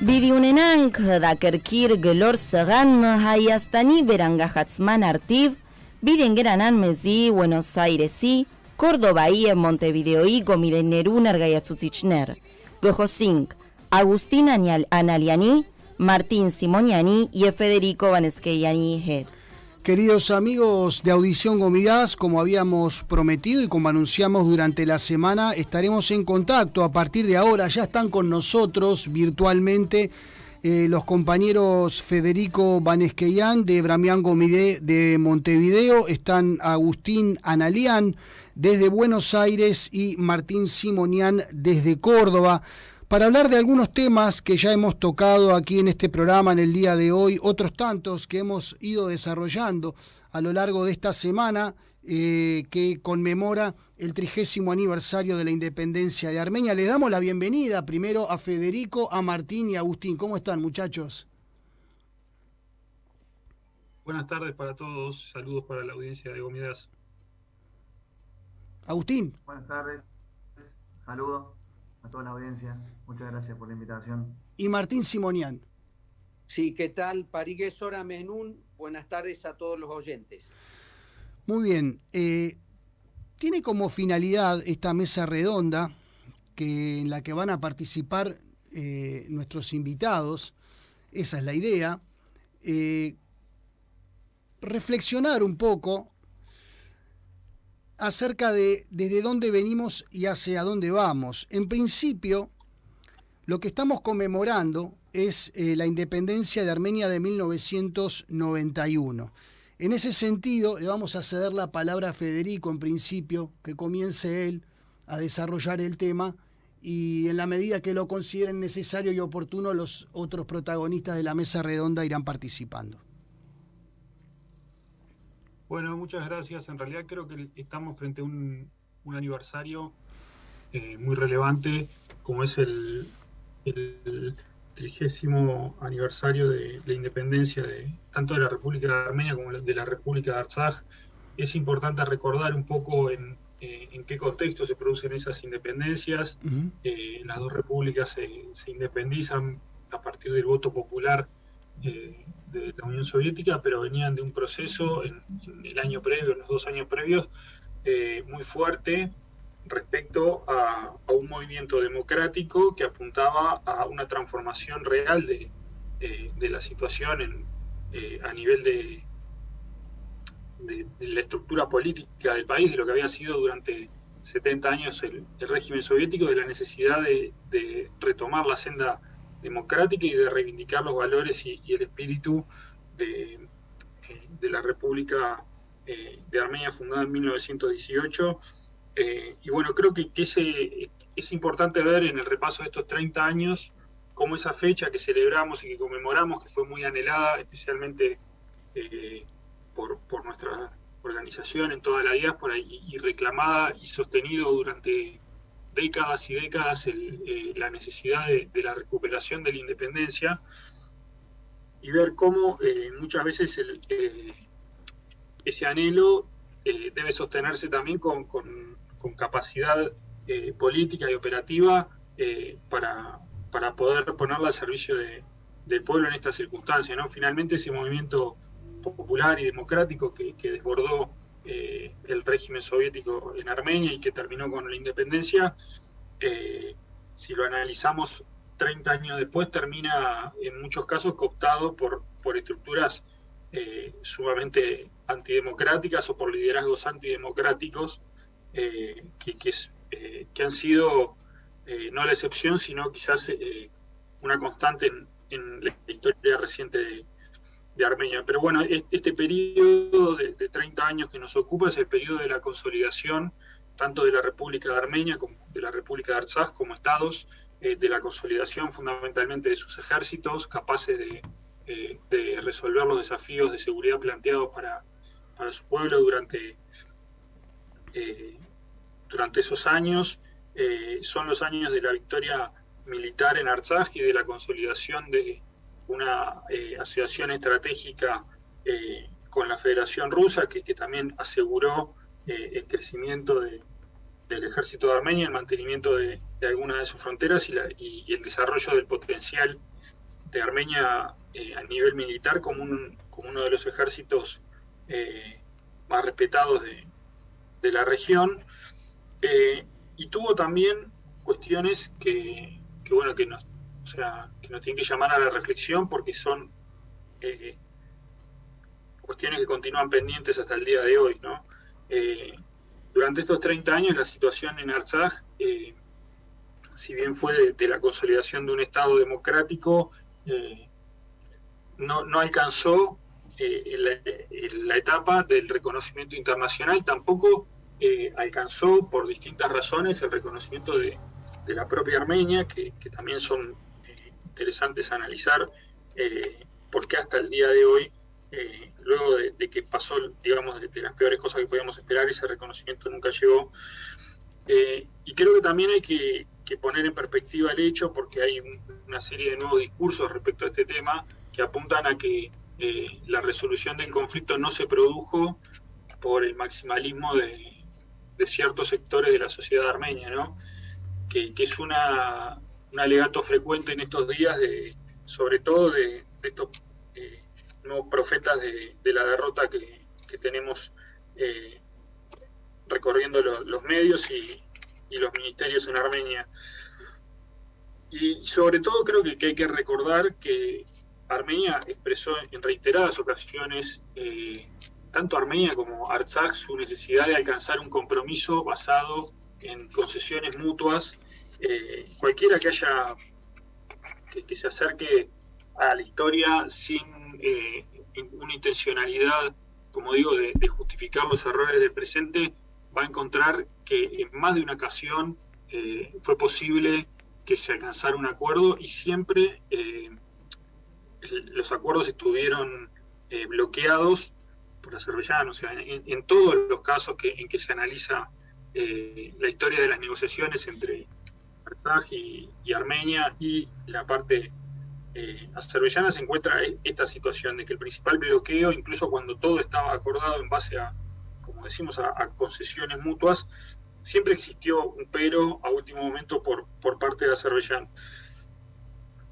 Bidiunenank dakerkir gelor segan hayastani verangahatzman artiv, bidengeranan mezi Buenos Airesi, Córdoba y Montevideo y gomidenerun argayatzutzicner, Gojosink, Agustín Analiani, Martín Simoniani y Federico Vaneskeyani Head. Queridos amigos de Audición Gomidas, como habíamos prometido y como anunciamos durante la semana, estaremos en contacto a partir de ahora. Ya están con nosotros virtualmente los compañeros Federico Vaneskeyán de Bramián Gomidé de Montevideo, están Agustín Analián desde Buenos Aires y Martín Simonián desde Córdoba, para hablar de algunos temas que ya hemos tocado aquí en este programa en el día de hoy, otros tantos que hemos ido desarrollando a lo largo de esta semana que conmemora el 30º aniversario de la independencia de Armenia. Les damos la bienvenida primero a Federico, a Martín y a Agustín. ¿Cómo están, muchachos? Buenas tardes para todos, saludos para la audiencia de Gomidas. Agustín. Buenas tardes, saludos a toda la audiencia, muchas gracias por la invitación. Y Martín Simonián. Sí, ¿qué tal? Parigues Hora Menún, buenas tardes a todos los oyentes. Muy bien, tiene como finalidad esta mesa redonda en la que van a participar nuestros invitados, esa es la idea, reflexionar un poco acerca de desde dónde venimos y hacia dónde vamos. En principio, lo que estamos conmemorando es la independencia de Armenia de 1991. En ese sentido, le vamos a ceder la palabra a Federico, en principio, que comience él a desarrollar el tema y en la medida que lo consideren necesario y oportuno, los otros protagonistas de la mesa redonda irán participando. Bueno, muchas gracias. En realidad creo que estamos frente a un aniversario muy relevante, como es el 30º aniversario de la independencia tanto de la República de Armenia como de la República de Artsaj. Es importante recordar un poco en qué contexto se producen esas independencias. Las dos repúblicas se independizan a partir del voto popular de la Unión Soviética, pero venían de un proceso en el año previo, en los 2 años previos, muy fuerte respecto a un movimiento democrático que apuntaba a una transformación real de la situación a nivel de la estructura política del país, de lo que había sido durante 70 años el régimen soviético, de la necesidad de retomar la senda democrática y de reivindicar los valores y el espíritu de la República de Armenia, fundada en 1918. Y bueno, creo que es importante ver en el repaso de estos 30 años cómo esa fecha que celebramos y que conmemoramos, que fue muy anhelada, especialmente por nuestra organización en toda la diáspora y reclamada y sostenido durante décadas y décadas la necesidad de la recuperación de la independencia, y ver cómo muchas veces ese anhelo debe sostenerse también con capacidad política y operativa para poder ponerla al servicio del pueblo en estas circunstancias, ¿no? Finalmente ese movimiento popular y democrático que desbordó el régimen soviético en Armenia y que terminó con la independencia, si lo analizamos 30 años después, termina en muchos casos cooptado por estructuras sumamente antidemocráticas o por liderazgos antidemocráticos que han sido no la excepción, sino quizás una constante en la historia reciente de Armenia. Pero bueno, este periodo de 30 años que nos ocupa es el periodo de la consolidación tanto de la República de Armenia como de la República de Artsaj como estados, de la consolidación fundamentalmente de sus ejércitos, capaces de resolver los desafíos de seguridad planteados para su pueblo durante esos años. Son los años de la victoria militar en Artsaj y de la consolidación de una asociación estratégica con la Federación Rusa, que también aseguró el crecimiento del ejército de Armenia, el mantenimiento de algunas de sus fronteras y el desarrollo del potencial de Armenia a nivel militar como uno de los ejércitos más respetados de la región, y tuvo también cuestiones que nos tienen que llamar a la reflexión, porque son cuestiones que continúan pendientes hasta el día de hoy, ¿no? Durante estos 30 años la situación en Artsaj, si bien fue de la consolidación de un Estado democrático, no alcanzó la etapa del reconocimiento internacional, tampoco alcanzó por distintas razones el reconocimiento de la propia Armenia, que también son interesantes a analizar, porque hasta el día de hoy, luego de que pasó, digamos, de las peores cosas que podíamos esperar, ese reconocimiento nunca llegó. Y creo que también hay que poner en perspectiva el hecho, porque hay una serie de nuevos discursos respecto a este tema que apuntan a que la resolución del conflicto no se produjo por el maximalismo de ciertos sectores de la sociedad armenia, ¿no? Que es un alegato frecuente en estos días, sobre todo de estos nuevos profetas de la derrota que tenemos recorriendo los medios y los ministerios en Armenia. Y sobre todo creo que hay que recordar que Armenia expresó en reiteradas ocasiones, tanto Armenia como Artsaj, su necesidad de alcanzar un compromiso basado en concesiones mutuas. Cualquiera que se acerque a la historia sin una intencionalidad, como digo, de justificar los errores del presente, va a encontrar que en más de una ocasión fue posible que se alcanzara un acuerdo, y siempre los acuerdos estuvieron bloqueados por Azerbaiyán. O sea, en todos los casos en que se analiza la historia de las negociaciones entre Artsaj y Armenia y la parte azerbaiyana, se encuentra esta situación de que el principal bloqueo, incluso cuando todo estaba acordado en base a, como decimos, a concesiones mutuas, siempre existió un pero a último momento por parte de Azerbaiyán.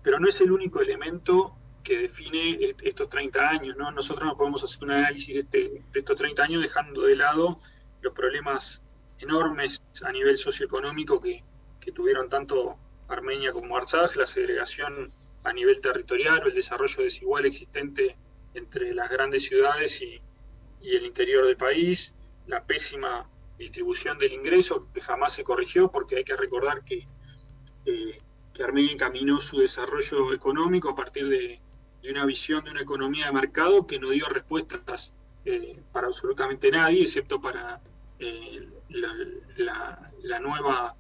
Pero no es el único elemento que define estos 30 años, ¿no? Nosotros no podemos hacer un análisis de estos 30 años dejando de lado los problemas enormes a nivel socioeconómico que tuvieron tanto Armenia como Artsaj, la segregación a nivel territorial o el desarrollo desigual existente entre las grandes ciudades y el interior del país, la pésima distribución del ingreso que jamás se corrigió, porque hay que recordar que Armenia encaminó su desarrollo económico a partir de una visión de una economía de mercado que no dio respuestas para absolutamente nadie, excepto para la nueva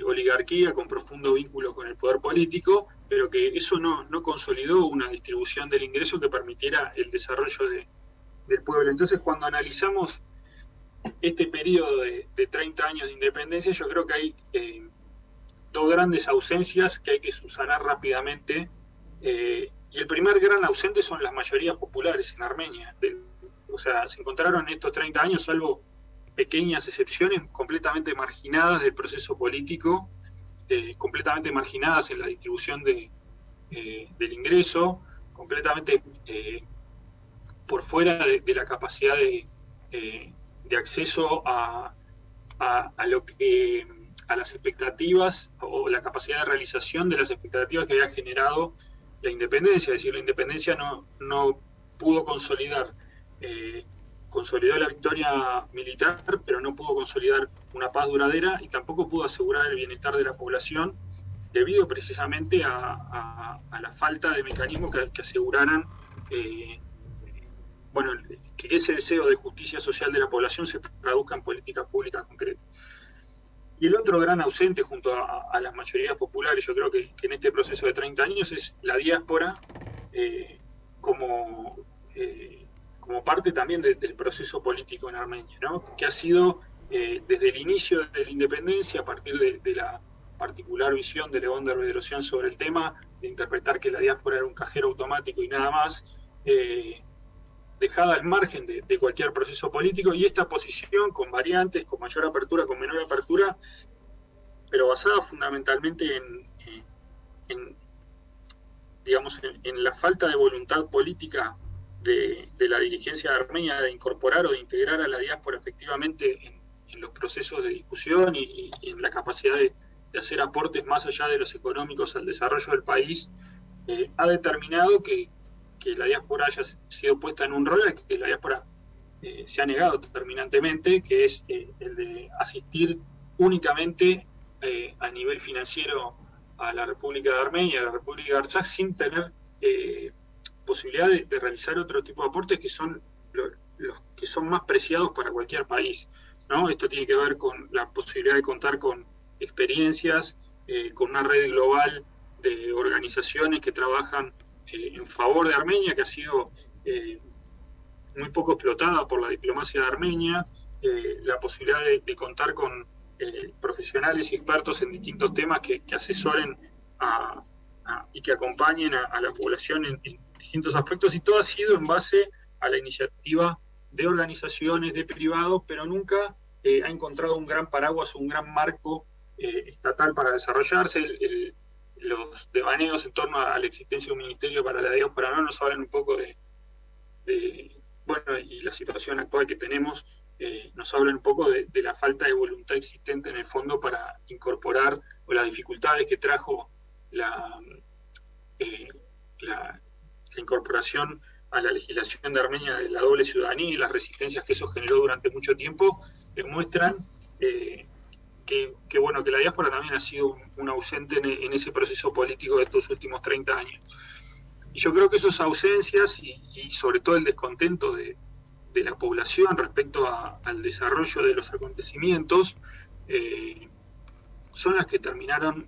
oligarquía con profundo vínculo con el poder político, pero que eso no consolidó una distribución del ingreso que permitiera el desarrollo del pueblo. Entonces, cuando analizamos este periodo de 30 años de independencia, yo creo que hay dos grandes ausencias que hay que subsanar rápidamente, y el primer gran ausente son las mayorías populares en Armenia. O sea, se encontraron en estos 30 años, salvo pequeñas excepciones, completamente marginadas del proceso político, completamente marginadas en la distribución del ingreso, completamente por fuera de la capacidad de acceso a las expectativas, o la capacidad de realización de las expectativas que había generado la independencia. Es decir, la independencia no pudo consolidar, consolidó la victoria militar, pero no pudo consolidar una paz duradera, y tampoco pudo asegurar el bienestar de la población, debido precisamente a la falta de mecanismos que aseguraran que ese deseo de justicia social de la población se traduzca en políticas públicas concretas. Y el otro gran ausente, junto a las mayorías populares, yo creo que en este proceso de 30 años, es la diáspora, como parte también del proceso político en Armenia, ¿no? Que ha sido, desde el inicio de la independencia, a partir de la particular visión de Levon de Bedrosian sobre el tema, de interpretar que la diáspora era un cajero automático y nada más, dejada al margen de cualquier proceso político, y esta posición con variantes, con mayor apertura, con menor apertura, pero basada fundamentalmente en digamos, en la falta de voluntad política de la dirigencia de Armenia de incorporar o de integrar a la diáspora efectivamente en los procesos de discusión y en la capacidad de hacer aportes más allá de los económicos al desarrollo del país, ha determinado que la diáspora haya sido puesta en un rol al que la diáspora se ha negado terminantemente, que es el de asistir únicamente a nivel financiero a la República de Armenia, a la República de Artsaj, sin tener posibilidad de realizar otro tipo de aportes que son los que son más preciados para cualquier país, ¿no? Esto tiene que ver con la posibilidad de contar con experiencias, con una red global de organizaciones que trabajan en favor de Armenia, que ha sido muy poco explotada por la diplomacia de Armenia, la posibilidad de contar con profesionales y expertos en distintos temas que asesoren y que acompañen a la población en distintos aspectos, y todo ha sido en base a la iniciativa de organizaciones, de privados, pero nunca ha encontrado un gran paraguas, un gran marco estatal para desarrollarse. Los devaneos en torno a la existencia de un ministerio para la diáspora no nos hablan un poco bueno, y la situación actual que tenemos nos hablan un poco de la falta de voluntad existente en el fondo para incorporar, o las dificultades que trajo la incorporación a la legislación de Armenia de la doble ciudadanía y las resistencias que eso generó durante mucho tiempo, demuestran que bueno, que la diáspora también ha sido un ausente en ese proceso político de estos últimos 30 años. Y yo creo que esas ausencias y sobre todo el descontento de la población respecto al desarrollo de los acontecimientos son las que terminaron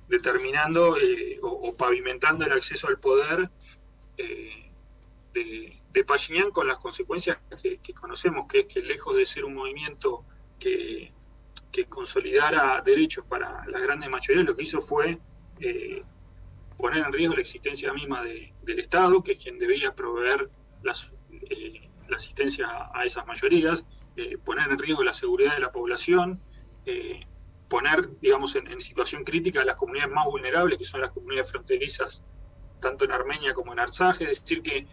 determinando o pavimentando el acceso al poder de Pashinyan, con las consecuencias que conocemos, que es que lejos de ser un movimiento que consolidara derechos para la grande mayoría, lo que hizo fue poner en riesgo la existencia misma del Estado, que es quien debía proveer la asistencia a esas mayorías, poner en riesgo la seguridad de la población, poner, digamos, en situación crítica a las comunidades más vulnerables, que son las comunidades fronterizas, tanto en Armenia como en Artsaj. Es decir, que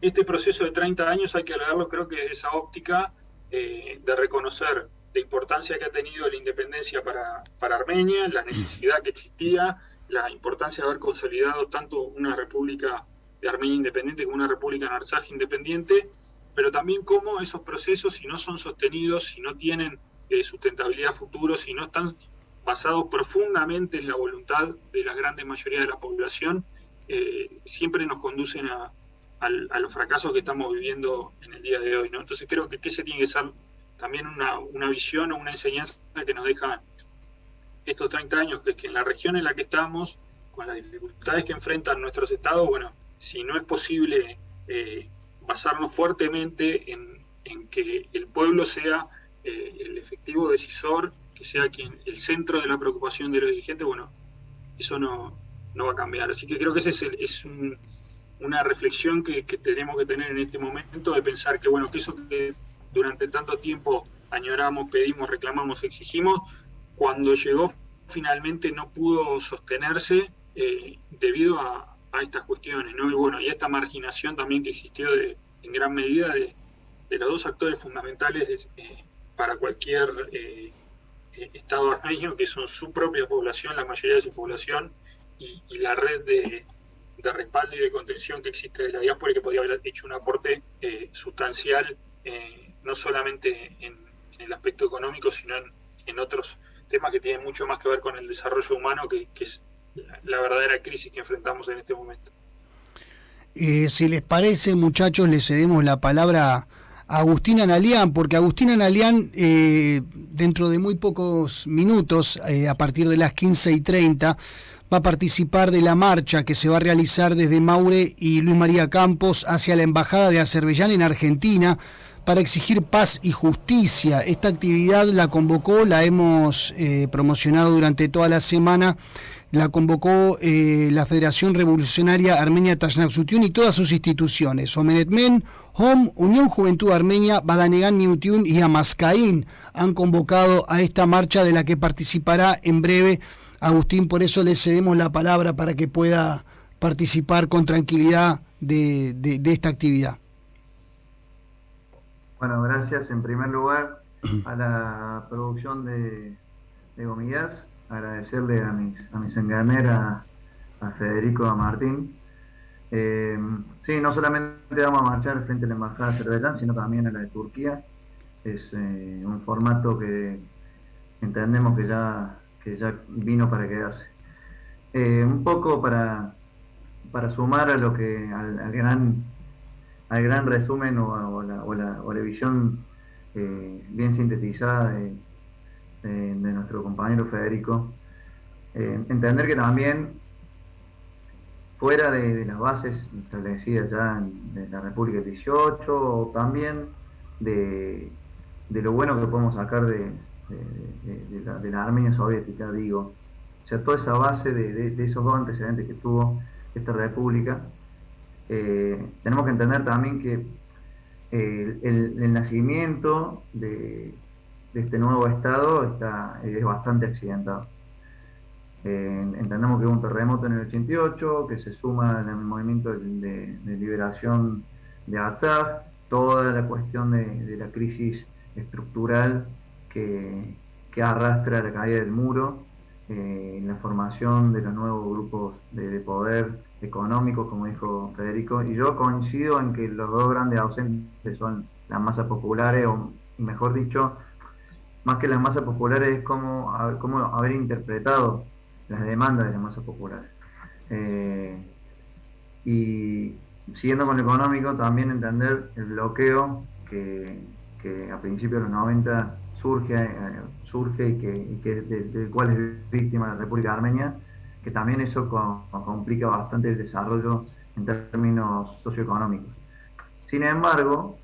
este proceso de 30 años hay que leerlo, creo que desde esa óptica de reconocer la importancia que ha tenido la independencia para Armenia, la necesidad que existía, la importancia de haber consolidado tanto una república de Armenia independiente como una república en Artsaj independiente, pero también cómo esos procesos, si no son sostenidos, si no tienen sustentabilidad futuro, si no están basados profundamente en la voluntad de la gran mayoría de la población, siempre nos conducen a los fracasos que estamos viviendo en el día de hoy, ¿no? Entonces creo que ese tiene que ser también una visión o una enseñanza que nos deja estos 30 años, que es que en la región en la que estamos, con las dificultades que enfrentan nuestros estados, bueno, si no es posible basarnos fuertemente en que el pueblo sea el efectivo decisor, que sea el centro de la preocupación de los dirigentes, bueno, eso no va a cambiar. Así que creo que esa es una reflexión que tenemos que tener en este momento, de pensar que, bueno, que eso que durante tanto tiempo añoramos, pedimos, reclamamos, exigimos, cuando llegó finalmente no pudo sostenerse debido a estas cuestiones, ¿no? Y bueno, y esta marginación también que existió en gran medida de los dos actores fundamentales para cualquier Estado armenio, que son su propia población, la mayoría de su población, y la red de respaldo y de contención que existe de la diáspora, y que podría haber hecho un aporte sustancial, no solamente en el aspecto económico, sino en otros temas que tienen mucho más que ver con el desarrollo humano, que es la verdadera crisis que enfrentamos en este momento. Si les parece, muchachos, le cedemos la palabra a Agustín Analián, porque Agustín Analián, dentro de muy pocos minutos, a partir de las 15:30, va a participar de la marcha que se va a realizar desde Maure y Luis María Campos hacia la Embajada de Azerbaiyán en Argentina para exigir paz y justicia. Esta actividad la convocó, la hemos promocionado durante toda la semana, la convocó la Federación Revolucionaria Armenia Tashnaksutyun y todas sus instituciones. Omenetmen, HOM, Unión Juventud Armenia, Badanegan Niutyun y Amaskain han convocado a esta marcha, de la que participará en breve Agustín. Por eso le cedemos la palabra para que pueda participar con tranquilidad de esta actividad. Bueno, gracias en primer lugar a la producción de Gomigas, agradecerle a mis enganeras, a Federico, a Martín. Sí, no solamente vamos a marchar frente a la Embajada de Azerbaiyán, sino también a la de Turquía. Es un formato que entendemos que ya vino para quedarse. Un poco para sumar a lo que al gran resumen o la visión bien sintetizada de nuestro compañero Federico, entender que también fuera de las bases establecidas ya de la República del 18, o también de lo bueno que podemos sacar de la Armenia soviética, digo, o sea, toda esa base de esos dos antecedentes que tuvo esta república, tenemos que entender también que el nacimiento de este nuevo Estado es bastante accidentado. Entendemos que hubo un terremoto en el 88, que se suma en el movimiento de liberación de Artsaj, toda la cuestión de la crisis estructural que arrastra la caída del muro, la formación de los nuevos grupos de poder económicos, como dijo Federico, y yo coincido en que los dos grandes ausentes son las masas populares, o mejor dicho, más que las masas populares, es cómo haber interpretado las demandas de las masas populares. Y siguiendo con lo económico, también entender el bloqueo que a principios de los 90 surge y que del cual es víctima la República de Armenia, que también eso complica bastante el desarrollo en términos socioeconómicos. Sin embargo,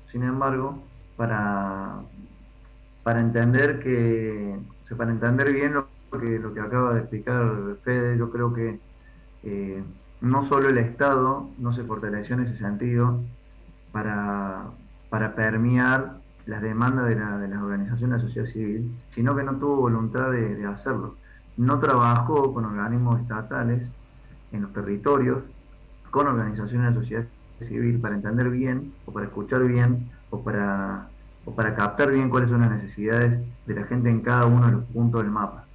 para entender bien lo que acaba de explicar Fede, yo creo que no solo el Estado no se fortaleció en ese sentido para permear las demandas de las organizaciones de la sociedad civil, sino que no tuvo voluntad de hacerlo. No trabajó con organismos estatales en los territorios, con organizaciones de la sociedad civil para entender bien, o para escuchar bien, o para captar bien cuáles son las necesidades de la gente en cada uno de los puntos del mapa.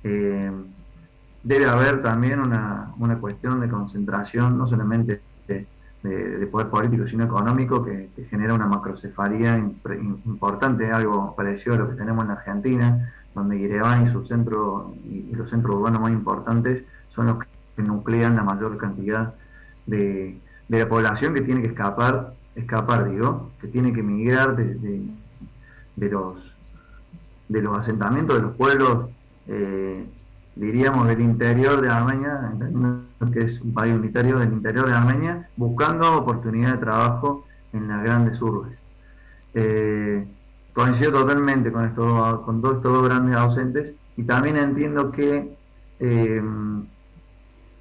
Debe haber también una cuestión de concentración, no solamente de poder político, sino económico, que genera una macrocefalia importante, algo parecido a lo que tenemos en Argentina, donde Yerevan y su centro y los centros urbanos más importantes son los que nuclean la mayor cantidad de la población que tiene que escapar, que tiene que migrar de los asentamientos de los pueblos, diríamos del interior de Armenia, que es un país unitario del interior de Armenia, buscando oportunidad de trabajo en las grandes urbes. Coincido totalmente con todos estos dos grandes ausentes, y también entiendo que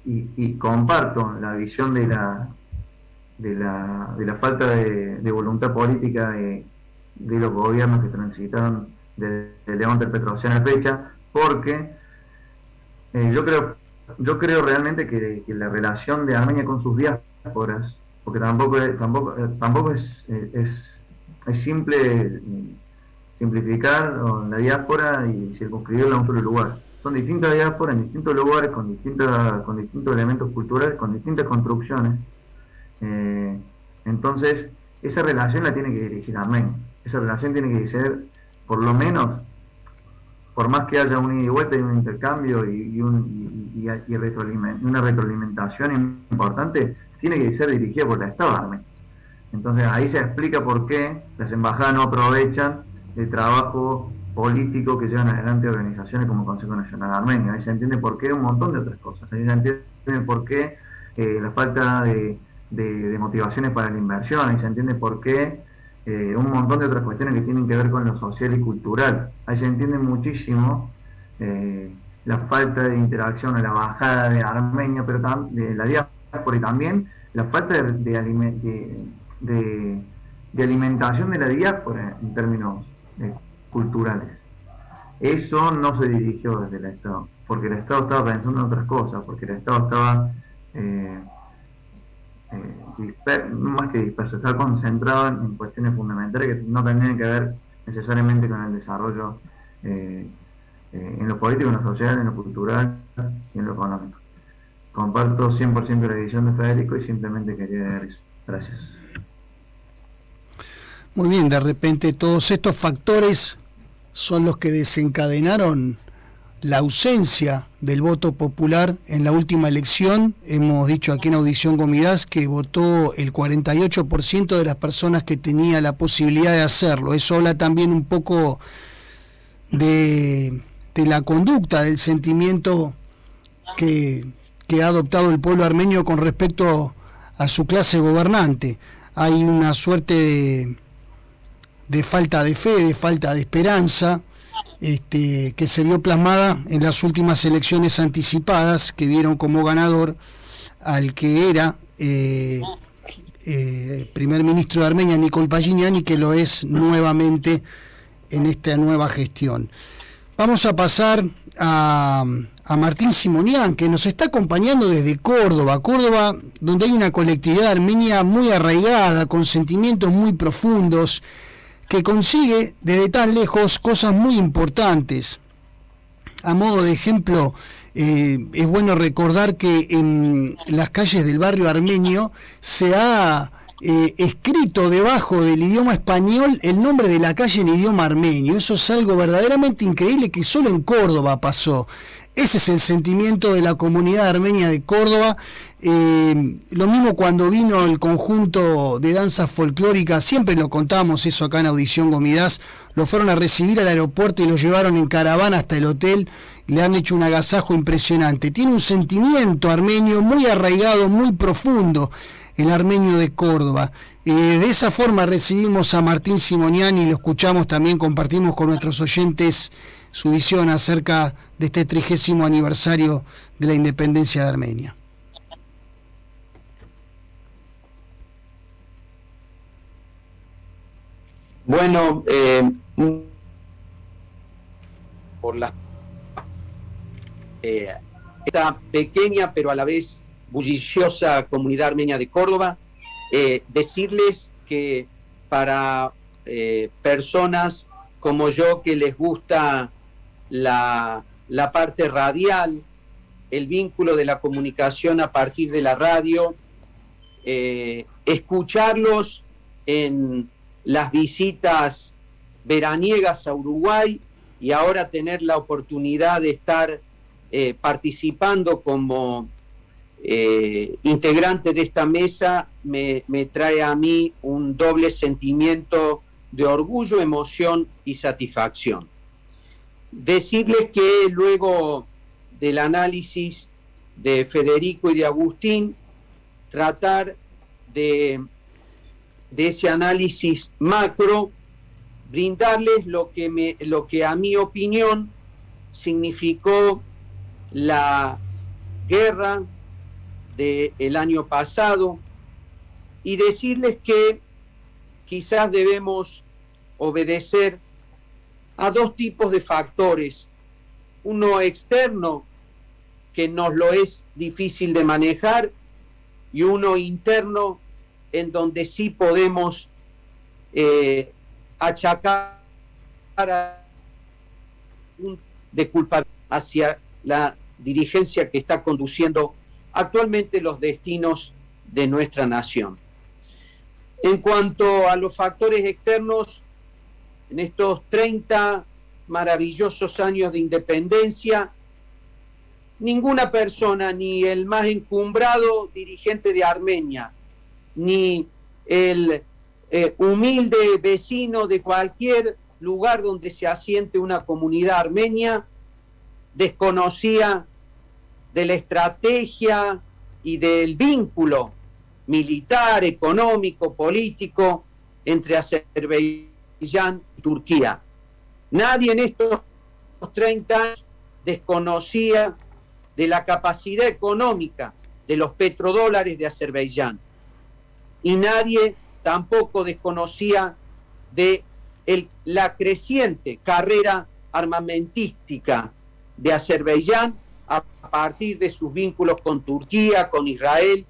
y comparto la visión de la falta de voluntad política de los gobiernos que transitaron desde León del Petroceno a la fecha, porque yo creo realmente que la relación de Armenia con sus diásporas, porque tampoco es simple simplificar la diáspora y circunscribirla a un solo lugar. Son distintas diásporas en distintos lugares, con distintos elementos culturales, con distintas construcciones. Entonces, esa relación la tiene que dirigir Armenia. Esa relación tiene que ser, por lo menos, por más que haya un ida y vuelta y un intercambio y una retroalimentación importante, tiene que ser dirigida por el Estado Armenio. Entonces ahí se explica por qué las embajadas no aprovechan el trabajo político que llevan adelante organizaciones como el Consejo Nacional Armenio. Ahí se entiende por qué un montón de otras cosas. Ahí se entiende por qué la falta de motivaciones para la inversión. Ahí se entiende por qué un montón de otras cuestiones que tienen que ver con lo social y cultural. Ahí se entiende muchísimo la falta de interacción en la bajada de Armenia, pero de la diáspora, y también la falta de alimentación de la diáspora en términos culturales. Eso no se dirigió desde el Estado, porque el Estado estaba pensando en otras cosas, porque el Estado estaba más que disperso, estar concentrado en cuestiones fundamentales que no tendrían que ver necesariamente con el desarrollo en lo político, en lo social, en lo cultural y en lo económico. Comparto 100% la visión de Federico y simplemente quería dar eso. Gracias. Muy bien, de repente todos estos factores son los que desencadenaron la ausencia del voto popular en la última elección. Hemos dicho aquí en Audición Gomidas que votó el 48% de las personas que tenía la posibilidad de hacerlo. Eso habla también un poco de la conducta, del sentimiento que ha adoptado el pueblo armenio con respecto a su clase gobernante. Hay una suerte de falta de fe, de falta de esperanza, que se vio plasmada en las últimas elecciones anticipadas, que vieron como ganador al que era primer ministro de Armenia, Nikol Pashinyan, y que lo es nuevamente en esta nueva gestión. Vamos a pasar a Martín Simonian, que nos está acompañando desde Córdoba, donde hay una colectividad armenia muy arraigada, con sentimientos muy profundos, que consigue desde tan lejos cosas muy importantes. A modo de ejemplo, es bueno recordar que en las calles del barrio armenio se ha escrito debajo del idioma español el nombre de la calle en idioma armenio. Eso es algo verdaderamente increíble que solo en Córdoba pasó. Ese es el sentimiento de la comunidad armenia de Córdoba. Lo mismo cuando vino el conjunto de danzas folclóricas, siempre lo contamos eso acá en Audición Gomidas, lo fueron a recibir al aeropuerto y lo llevaron en caravana hasta el hotel, le han hecho un agasajo impresionante. Tiene un sentimiento armenio muy arraigado, muy profundo, el armenio de Córdoba. De esa forma recibimos a Martín Simonian y lo escuchamos también, compartimos con nuestros oyentes su visión acerca de este 30º aniversario de la independencia de Armenia. Bueno, por esta pequeña pero a la vez bulliciosa comunidad armenia de Córdoba, decirles que para personas como yo que les gusta la parte radial, el vínculo de la comunicación a partir de la radio, escucharlos en las visitas veraniegas a Uruguay y ahora tener la oportunidad de estar participando como integrante de esta mesa me trae a mí un doble sentimiento de orgullo, emoción y satisfacción. Decirles que luego del análisis de Federico y de Agustín, tratar de ese análisis macro, brindarles lo que a mi opinión significó la guerra del año pasado y decirles que quizás debemos obedecer a dos tipos de factores, uno externo que nos lo es difícil de manejar y uno interno en donde sí podemos achacar de culpa hacia la dirigencia que está conduciendo actualmente los destinos de nuestra nación. En cuanto a los factores externos, en estos 30 maravillosos años de independencia, ninguna persona, ni el más encumbrado dirigente de Armenia, ni el humilde vecino de cualquier lugar donde se asiente una comunidad armenia, desconocía de la estrategia y del vínculo militar, económico, político entre Azerbaiyán y Turquía. Nadie en estos 30 años desconocía de la capacidad económica de los petrodólares de Azerbaiyán. Y nadie tampoco desconocía de la creciente carrera armamentística de Azerbaiyán a partir de sus vínculos con Turquía, con Israel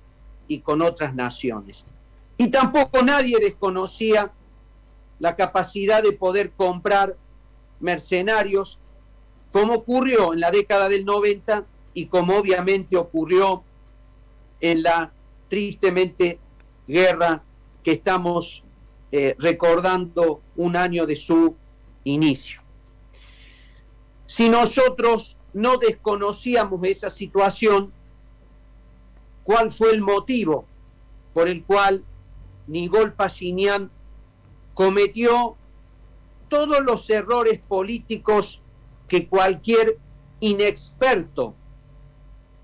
y con otras naciones. Y tampoco nadie desconocía la capacidad de poder comprar mercenarios, como ocurrió en la década del 90 y como obviamente ocurrió en la tristemente guerra que estamos recordando un año de su inicio. Si nosotros no desconocíamos esa situación, ¿cuál fue el motivo por el cual Nikol Pashinyan cometió todos los errores políticos que cualquier inexperto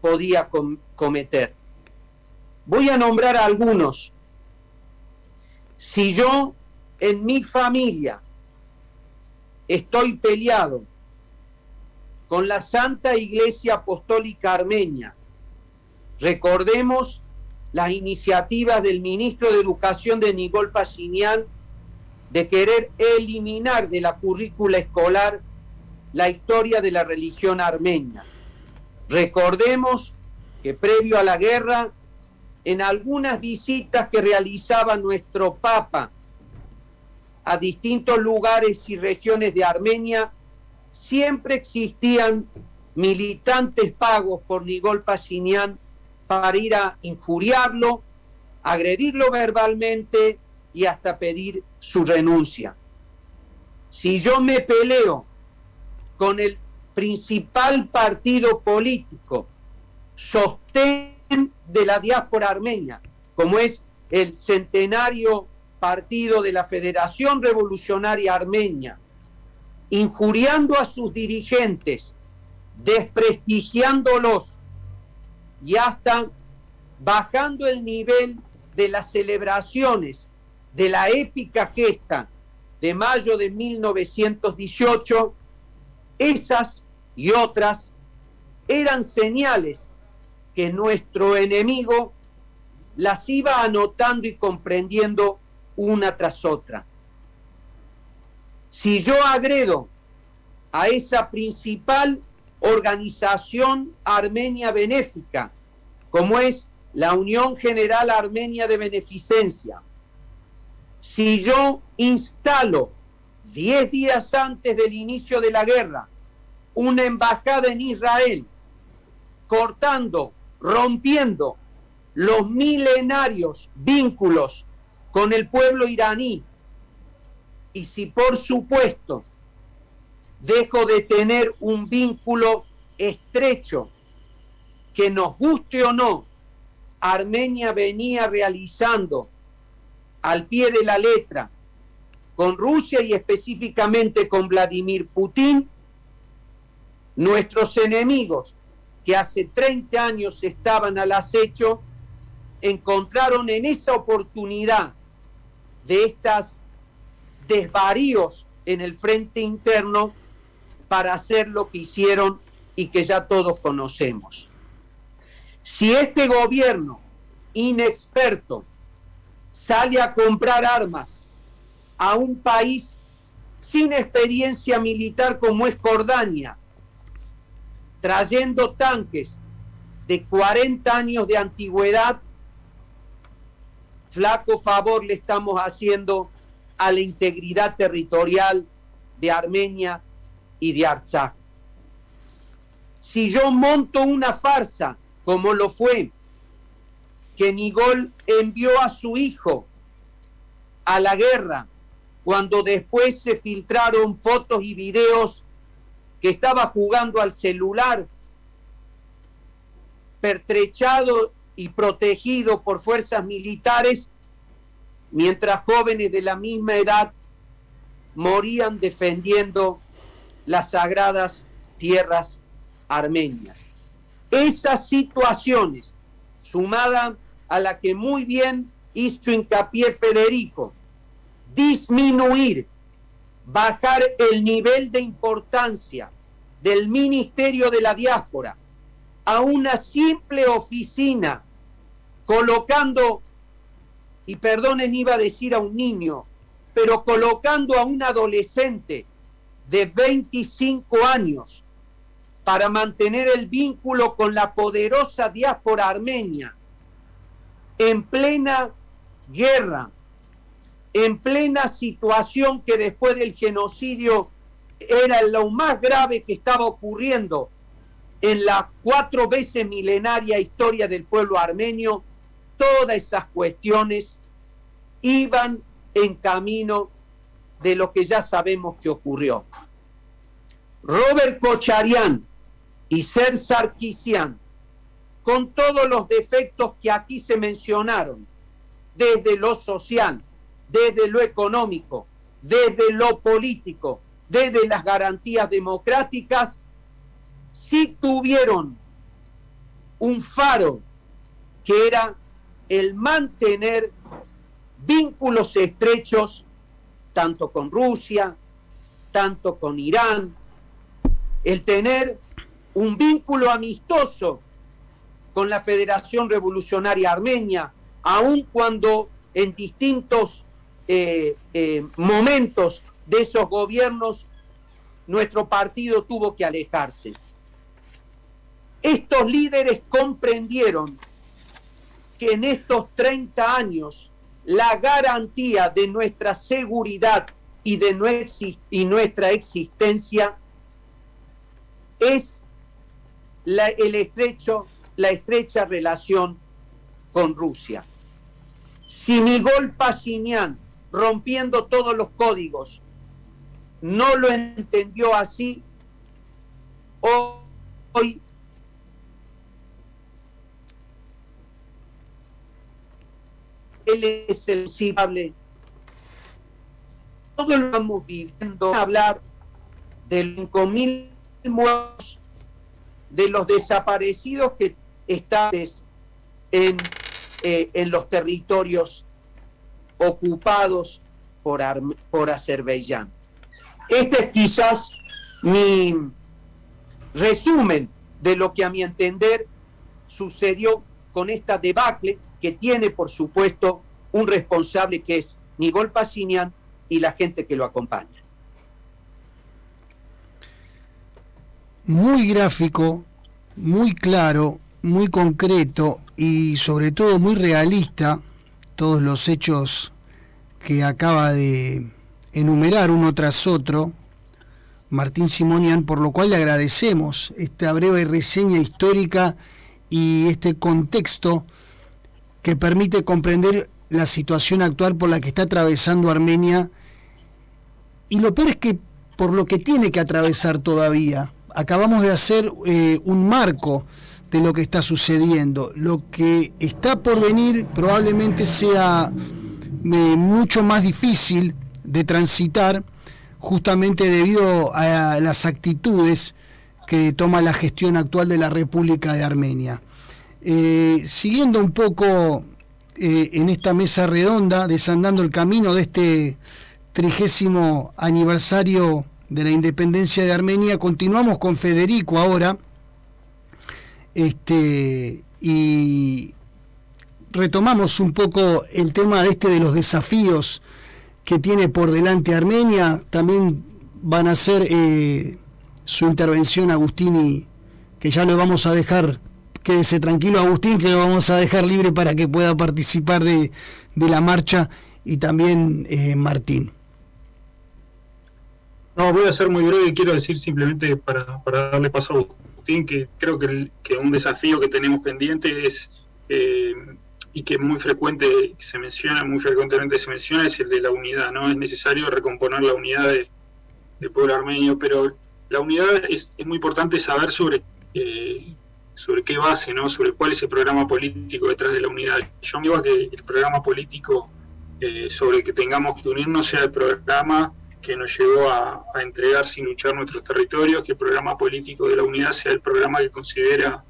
podía cometer? Voy a nombrar algunos. Si yo en mi familia estoy peleado con la Santa Iglesia Apostólica Armenia, recordemos las iniciativas del ministro de Educación de Nikol Pashinyan de querer eliminar de la currícula escolar la historia de la religión armenia. Recordemos que previo a la guerra, en algunas visitas que realizaba nuestro Papa a distintos lugares y regiones de Armenia, siempre existían militantes pagos por Nikol Pashinyan para ir a injuriarlo, agredirlo verbalmente y hasta pedir su renuncia. Si yo me peleo con el principal partido político, sostén de la diáspora armenia, como es el centenario partido de la Federación Revolucionaria Armenia, injuriando a sus dirigentes, desprestigiándolos y hasta bajando el nivel de las celebraciones de la épica gesta de mayo de 1918, esas y otras eran señales que nuestro enemigo las iba anotando y comprendiendo una tras otra. Si yo agredo a esa principal organización armenia benéfica, como es la Unión General Armenia de Beneficencia, si yo instalo 10 días antes del inicio de la guerra una embajada en Israel, cortando, rompiendo los milenarios vínculos con el pueblo iraní, y si por supuesto dejo de tener un vínculo estrecho que, nos guste o no, Armenia venía realizando al pie de la letra con Rusia y específicamente con Vladimir Putin, nuestros enemigos que hace 30 años estaban al acecho encontraron en esa oportunidad de estas desvaríos en el frente interno para hacer lo que hicieron y que ya todos conocemos. Si este gobierno inexperto sale a comprar armas a un país sin experiencia militar como es Jordania, trayendo tanques de 40 años de antigüedad, flaco favor le estamos haciendo a la integridad territorial de Armenia y de Artsaj. Si yo monto una farsa, como lo fue, que Nikol envió a su hijo a la guerra, cuando después se filtraron fotos y videos que estaba jugando al celular, pertrechado y protegido por fuerzas militares, mientras jóvenes de la misma edad morían defendiendo las sagradas tierras armenias. Esas situaciones, sumada a la que muy bien hizo hincapié Federico, disminuir, bajar el nivel de importancia del Ministerio de la Diáspora a una simple oficina, colocando, y perdonen, iba a decir a un niño, pero colocando a un adolescente de 25 años para mantener el vínculo con la poderosa diáspora armenia, en plena guerra, en plena situación que después del genocidio era lo más grave que estaba ocurriendo en la 4 veces milenaria historia del pueblo armenio, todas esas cuestiones iban en camino de lo que ya sabemos que ocurrió. Robert Kocharian y Serge Sarkisian, con todos los defectos que aquí se mencionaron, desde lo social, desde lo económico, desde lo político, desde las garantías democráticas, sí tuvieron un faro que era el mantener vínculos estrechos tanto con Rusia, tanto con Irán, el tener un vínculo amistoso con la Federación Revolucionaria Armenia, aun cuando en distintos momentos de esos gobiernos nuestro partido tuvo que alejarse. Estos líderes comprendieron que en estos 30 años la garantía de nuestra seguridad y de nuestra existencia es la estrecha relación con Rusia. Si Nikol Pashinyan, rompiendo todos los códigos, no lo entendió así, hoy él es el sensible. Todos lo estamos viviendo, hablar de los 5.000 muertos, de los desaparecidos que están en los territorios ocupados por Azerbaiyán. Este es quizás mi resumen de lo que a mi entender sucedió con esta debacle, que tiene por supuesto un responsable que es Nikol Pashinyan y la gente que lo acompaña. Muy gráfico, muy claro, muy concreto y sobre todo muy realista todos los hechos que acaba de enumerar uno tras otro Martín Simonian, por lo cual le agradecemos esta breve reseña histórica y este contexto que permite comprender la situación actual por la que está atravesando Armenia, y lo peor es que por lo que tiene que atravesar todavía. Acabamos de hacer un marco de lo que está sucediendo. Lo que está por venir probablemente sea mucho más difícil de transitar, justamente debido a las actitudes que toma la gestión actual de la República de Armenia. Siguiendo un poco en esta mesa redonda, desandando el camino de este 30º aniversario de la independencia de Armenia, continuamos con Federico ahora, y retomamos un poco el tema de los desafíos que tiene por delante Armenia. También van a hacer su intervención Agustín, que ya lo vamos a dejar, quédese tranquilo Agustín, que lo vamos a dejar libre para que pueda participar de la marcha, y también Martín. No, voy a ser muy breve y quiero decir simplemente para darle paso a Agustín que creo que un desafío que tenemos pendiente es, y que muy frecuentemente se menciona, es el de la unidad, ¿no? Es necesario recomponer la unidad del pueblo armenio, pero la unidad es muy importante saber sobre qué base, ¿no? Sobre cuál es el programa político detrás de la unidad. Yo me digo que el programa político sobre el que tengamos que unirnos sea el programa que nos llevó a entregar sin luchar nuestros territorios, que el programa político de la unidad sea el programa que considera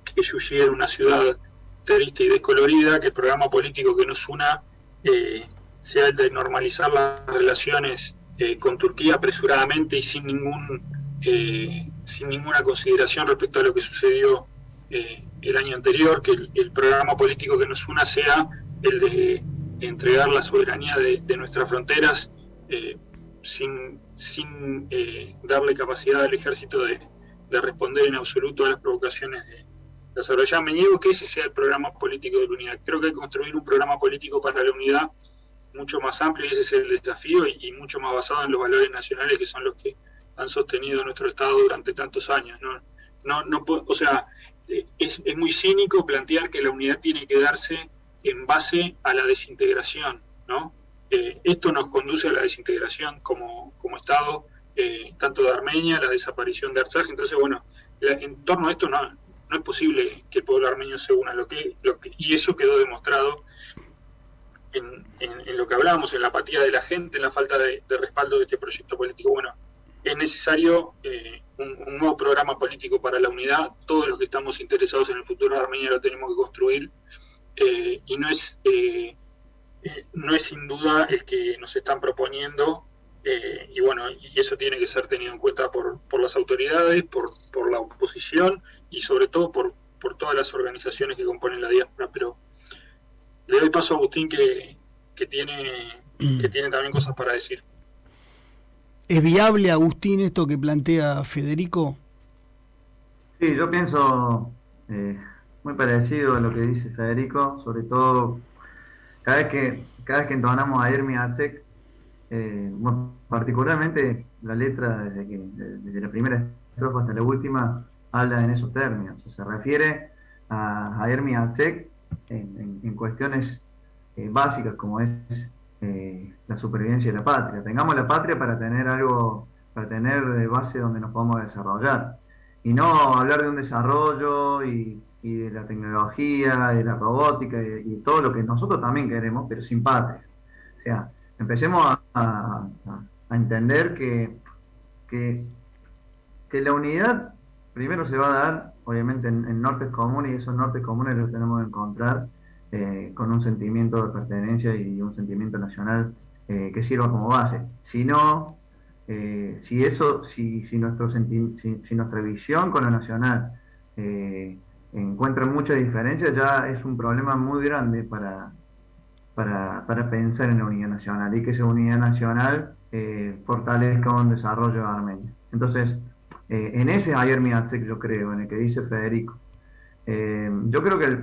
que Yuyi era una ciudad triste y descolorida, que el programa político que nos una sea el de normalizar las relaciones con Turquía apresuradamente y sin ninguna consideración respecto a lo que sucedió el año anterior, que el programa político que nos una sea el de entregar la soberanía de nuestras fronteras, sin darle capacidad al ejército de responder en absoluto a las provocaciones de Azerbaiyán. Me niego que ese sea el programa político de la unidad. Creo que hay que construir un programa político para la unidad mucho más amplio, y ese es el desafío, y mucho más basado en los valores nacionales, que son los que han sostenido nuestro Estado durante tantos años. O sea, es muy cínico plantear que la unidad tiene que darse en base a la desintegración, ¿no? Esto nos conduce a la desintegración como Estado, tanto de Armenia, la desaparición de Artsaj. Entonces, bueno, en torno a esto no es posible que el pueblo armenio se una, y eso quedó demostrado en lo que hablábamos, en la apatía de la gente, en la falta de respaldo de este proyecto político. Bueno, es necesario un nuevo programa político para la unidad. Todos los que estamos interesados en el futuro de Armenia lo tenemos que construir, y no es sin duda el que nos están proponiendo, y bueno, y eso tiene que ser tenido en cuenta por las autoridades, por la oposición, y sobre todo por todas las organizaciones que componen la diáspora. Pero le doy paso a Agustín, que tiene también cosas para decir. ¿Es viable, Agustín, esto que plantea Federico? Sí, yo pienso muy parecido a lo que dice Federico, sobre todo cada vez que entonamos a Ermi Atsek, particularmente la letra desde la primera estrofa hasta la última habla en esos términos, o sea, se refiere a Ermi Atsek en cuestiones básicas, como es la supervivencia de la patria. Tengamos la patria para tener algo, para tener base donde nos podamos desarrollar, y no hablar de un desarrollo y de la tecnología, de la robótica y todo lo que nosotros también queremos, pero sin patria. O sea, empecemos a entender que la unidad primero se va a dar, obviamente, en nortes comunes, y esos nortes comunes los tenemos que encontrar con un sentimiento de pertenencia y un sentimiento nacional que sirva como base. Si no, si nuestra visión con lo nacional encuentra mucha diferencia, ya es un problema muy grande para pensar en la unidad nacional, y que esa unidad nacional fortalezca un desarrollo de Armenia. Entonces, en ese Ermi Atsek, yo creo, en el que dice Federico, yo creo que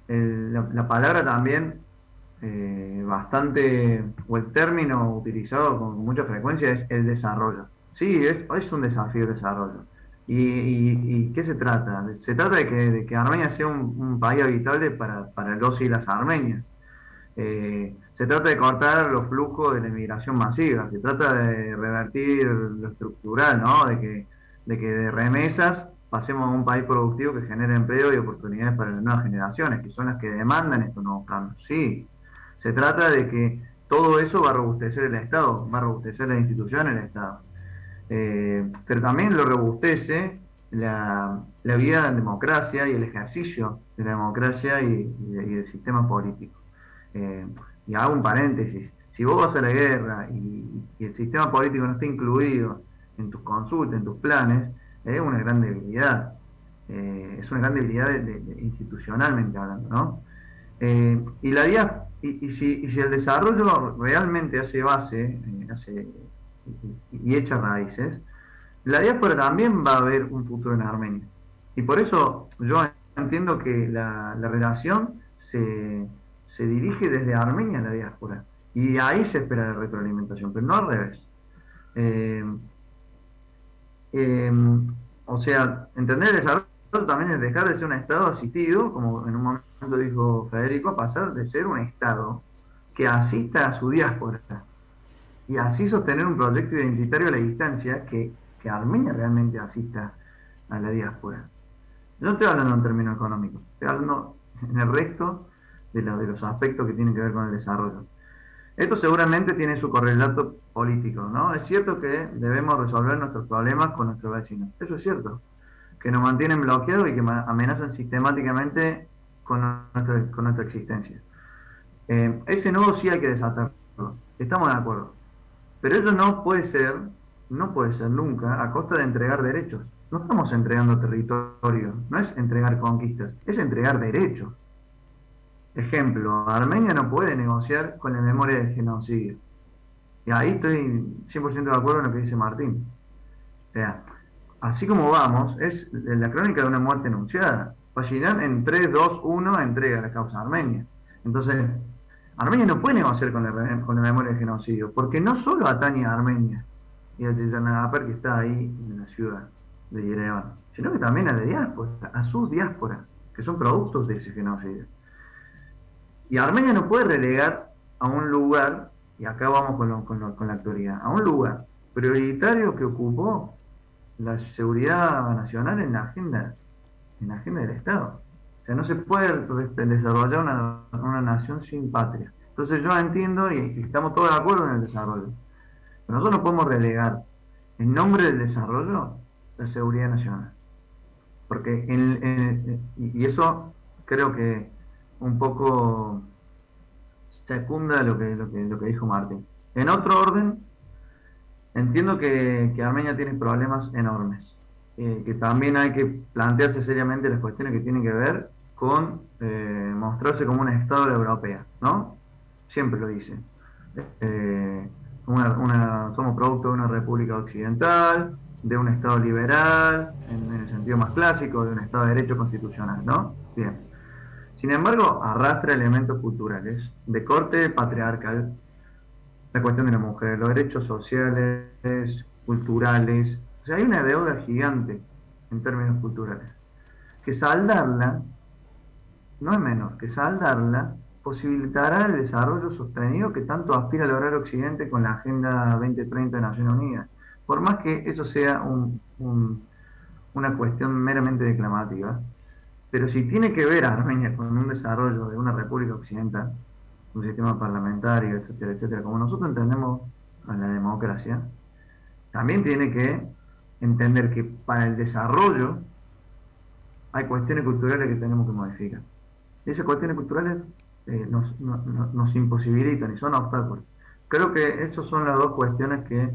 la palabra también bastante, o el término utilizado con mucha frecuencia, es el desarrollo. Sí, es un desafío el desarrollo. ¿Y qué se trata? Se trata de que Armenia sea un país habitable para los y las armenias. Se trata de cortar los flujos de la inmigración masiva, se trata de revertir lo estructural, ¿no? De que de remesas pasemos a un país productivo que genere empleo y oportunidades para las nuevas generaciones, que son las que demandan estos nuevos cambios. Sí, se trata de que todo eso va a robustecer el Estado, va a robustecer las instituciones del Estado. Pero también lo robustece la vida en democracia y el ejercicio de la democracia y del sistema político. Y hago un paréntesis: si vos vas a la guerra y el sistema político no está incluido en tus consultas, en tus planes, es una gran debilidad. Es una gran debilidad institucionalmente hablando, ¿no? Y si el desarrollo realmente hace base y echa raíces, la diáspora también va a ver un futuro en Armenia. Y por eso yo entiendo que la relación se dirige desde Armenia a la diáspora, y ahí se espera la retroalimentación, pero no al revés. O sea, entender el desarrollo también es dejar de ser un Estado asistido, como en un momento dijo Federico, a pasar de ser un Estado que asista a su diáspora, y así sostener un proyecto identitario a la distancia que Armenia realmente asista a la diáspora. Yo no estoy hablando en términos económicos, estoy hablando en el resto de los aspectos que tienen que ver con el desarrollo. Esto seguramente tiene su correlato político, ¿no? Es cierto que debemos resolver nuestros problemas con nuestros vecinos, eso es cierto, que nos mantienen bloqueados y que amenazan sistemáticamente con nuestra existencia. Ese nudo sí hay que desatarlo, estamos de acuerdo, pero eso no puede ser nunca a costa de entregar derechos. No estamos entregando territorio, no es entregar conquistas, es entregar derechos. Ejemplo, Armenia no puede negociar con la memoria del genocidio. Y ahí estoy 100% de acuerdo en lo que dice Martín. O sea, así como vamos, es la crónica de una muerte anunciada. Pashinyan en 3, 2, 1 entrega la causa a Armenia. Entonces, Armenia no puede negociar con la memoria del genocidio, porque no solo atañe a Armenia y a Yeyanagapar, que está ahí en la ciudad de Yerevan, sino que también a la diáspora, a sus diásporas, que son productos de ese genocidio. Y Armenia no puede relegar a un lugar, y acá vamos con la actualidad, a un lugar prioritario que ocupó la seguridad nacional en la agenda del Estado. O sea, no se puede desarrollar una nación sin patria. Entonces yo entiendo y estamos todos de acuerdo en el desarrollo. Pero nosotros no podemos relegar en nombre del desarrollo la seguridad nacional. Porque y eso creo que un poco secunda lo que dijo Martín. En otro orden, entiendo que Armenia tiene problemas enormes. Que también hay que plantearse seriamente las cuestiones que tienen que ver con mostrarse como un Estado de la europea, ¿no? Siempre lo dicen. Somos producto de una república occidental, de un Estado liberal, en el sentido más clásico, de un Estado de derecho constitucional, ¿no? Bien. Sin embargo, arrastra elementos culturales de corte patriarcal, la cuestión de la mujer, los derechos sociales, culturales. O sea, hay una deuda gigante en términos culturales. Que saldarla, no es menor, que saldarla posibilitará el desarrollo sostenido que tanto aspira a lograr Occidente con la Agenda 2030 de Naciones Unidas. Por más que eso sea una cuestión meramente declamativa, pero si tiene que ver a Armenia con un desarrollo de una república occidental, un sistema parlamentario, etcétera, etcétera, como nosotros entendemos a la democracia, también tiene que entender que para el desarrollo hay cuestiones culturales que tenemos que modificar. Y esas cuestiones culturales nos imposibilitan y son obstáculos. Creo que esas son las dos cuestiones que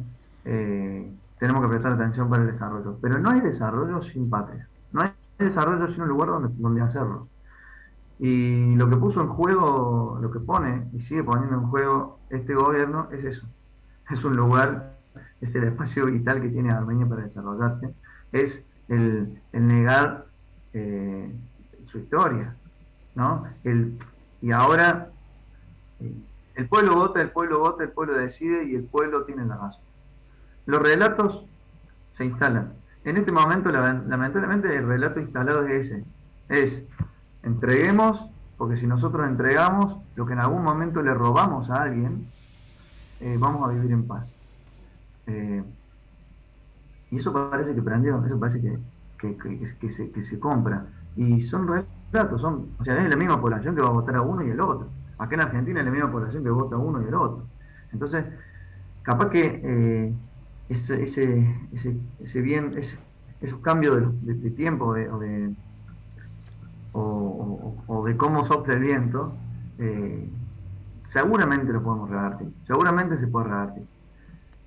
tenemos que prestar atención para el desarrollo. Pero no hay desarrollo sin patria. No hay desarrollo sin un lugar donde hacerlo. Y lo que puso en juego, lo que pone y sigue poniendo en juego este gobierno es eso. Es un lugar, es el espacio vital que tiene Armenia para desarrollarse. Es el negar su historia, ¿no? Y ahora el pueblo vota, el pueblo decide y el pueblo tiene la razón. Los relatos se instalan. En este momento, lamentablemente, el relato instalado es ese. Es, entreguemos, porque si nosotros entregamos lo que en algún momento le robamos a alguien, vamos a vivir en paz. Y eso parece que prendió, eso parece que se compra. Y son relatos, o sea, es la misma población que va a votar a uno y el otro. Acá en Argentina es la misma población que vota a uno y el otro. Entonces, capaz que esos cambios de tiempo o de cómo sopla el viento, seguramente lo podemos revertir, seguramente se puede revertir.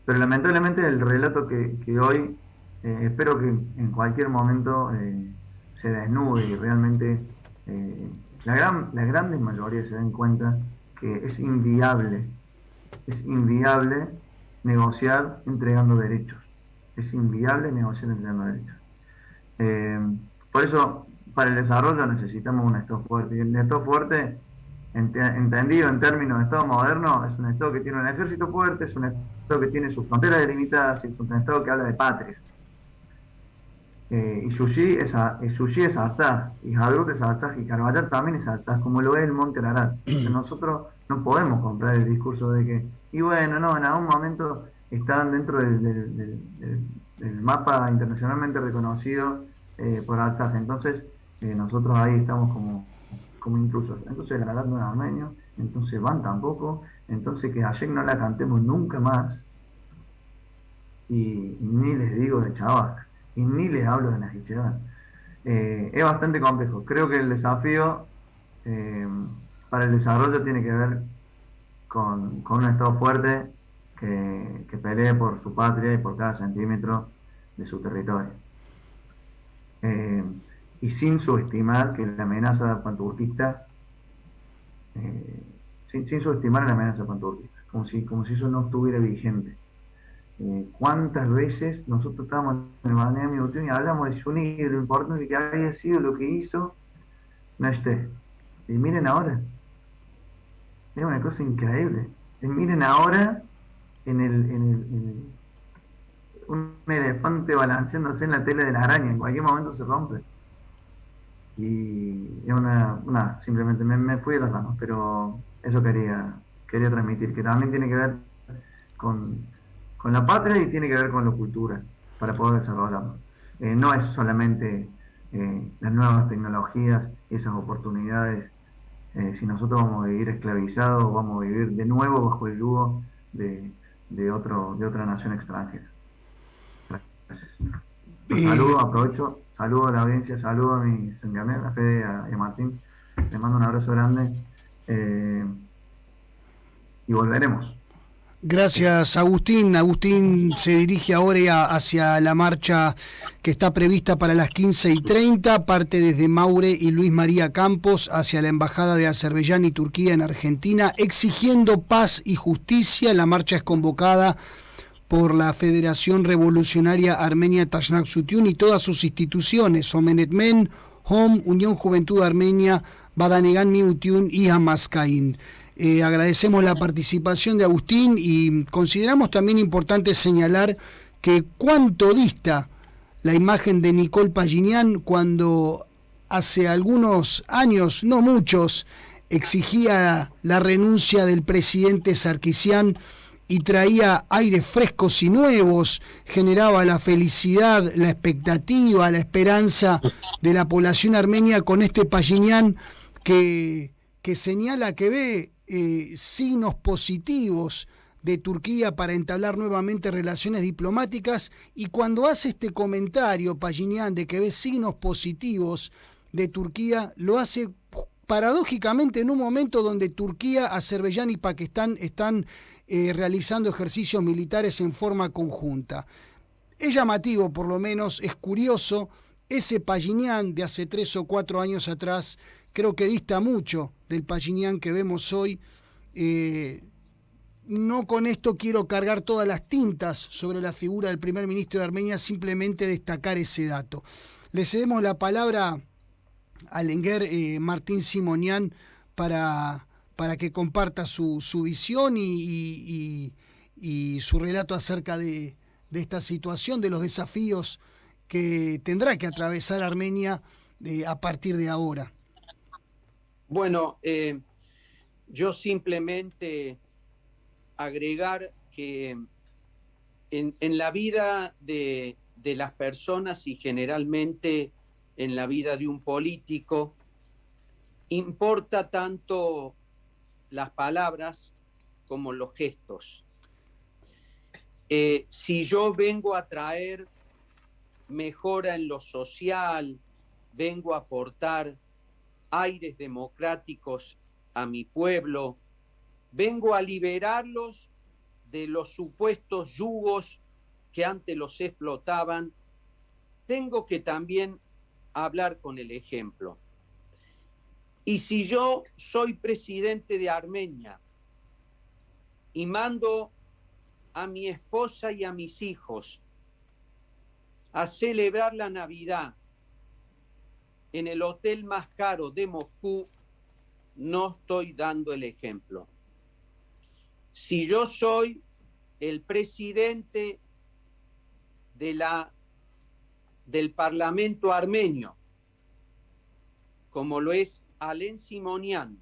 Pero lamentablemente el relato que hoy espero que en cualquier momento se desnude y realmente la grandes mayoría se den cuenta que es inviable negociar entregando derechos. Es inviable negociar entregando derechos. Por eso, para el desarrollo necesitamos un Estado fuerte. Y el Estado fuerte, entendido en términos de Estado moderno, es un Estado que tiene un ejército fuerte, es un Estado que tiene sus fronteras delimitadas, es un Estado que habla de patria. Y Sushi es Artsaj, y Hadrut es Artsaj, y Carballar también es Artsaj, como lo es el Monte Ararat. Nosotros no podemos comprar el discurso de que, y bueno, no, en algún momento estaban dentro del mapa internacionalmente reconocido por Artsaj, entonces nosotros ahí estamos como intrusos. Entonces el Ararat no es armenio, entonces Van tampoco, entonces que ayer no la cantemos nunca más, y ni les digo de Chavas, y ni les hablo de Najicheván. Es bastante complejo. Creo que el desafío para el desarrollo tiene que ver con un Estado fuerte que pelee por su patria y por cada centímetro de su territorio. Y sin subestimar que la amenaza panturquista, sin subestimar la amenaza panturquista, como si eso no estuviera vigente. ¿Cuántas veces nosotros estábamos en el balneario y hablamos de Suni y de lo importante que había sido lo que hizo no esté. Y miren ahora, es una cosa increíble. Y miren ahora un elefante balanceándose en la tela de la araña, en cualquier momento se rompe. Y es simplemente me fui de las manos, pero eso quería transmitir, que también tiene que ver con la patria y tiene que ver con la cultura, para poder desarrollarlo. No es solamente las nuevas tecnologías y esas oportunidades. Si nosotros vamos a vivir esclavizados, vamos a vivir de nuevo bajo el yugo de otra nación extranjera. Gracias. Saludos, aprovecho, saludos a la audiencia, saludos a mi sengamer, a Fede y a Martín. Les mando un abrazo grande y volveremos. Gracias, Agustín. Agustín se dirige ahora hacia la marcha que está prevista para las 15:30, parte desde Maure y Luis María Campos hacia la Embajada de Azerbaiyán y Turquía en Argentina, exigiendo paz y justicia. La marcha es convocada por la Federación Revolucionaria Armenia Tashnak Sutyun y todas sus instituciones, Omenetmen, HOM, Unión Juventud Armenia, Badanegan Miutyun y Hamaskain. Agradecemos la participación de Agustín y consideramos también importante señalar que cuánto dista la imagen de Nicole Paginian cuando hace algunos años, no muchos, exigía la renuncia del presidente Sarkisian y traía aires frescos y nuevos, generaba la felicidad, la expectativa, la esperanza de la población armenia con este Paginian que señala que ve signos positivos de Turquía para entablar nuevamente relaciones diplomáticas, y cuando hace este comentario Paginian de que ve signos positivos de Turquía, lo hace paradójicamente en un momento donde Turquía, Azerbaiyán y Pakistán están realizando ejercicios militares en forma conjunta. Es llamativo, por lo menos, es curioso, ese Paginian de hace 3 o 4 años atrás creo que dista mucho del Paginian que vemos hoy. No con esto quiero cargar todas las tintas sobre la figura del primer ministro de Armenia, simplemente destacar ese dato. Le cedemos la palabra al Enguer Martín Simonian para que comparta su visión y su relato acerca de esta situación, de los desafíos que tendrá que atravesar Armenia a partir de ahora. Bueno, yo simplemente agregar que en la vida de las personas y generalmente en la vida de un político, importa tanto las palabras como los gestos. Si yo vengo a traer mejora en lo social, vengo a aportar aires democráticos a mi pueblo, vengo a liberarlos de los supuestos yugos que antes los explotaban, tengo que también hablar con el ejemplo. Y si yo soy presidente de Armenia y mando a mi esposa y a mis hijos a celebrar la Navidad en el hotel más caro de Moscú, no estoy dando el ejemplo. Si yo soy el presidente del Parlamento armenio, como lo es Alen Simonian,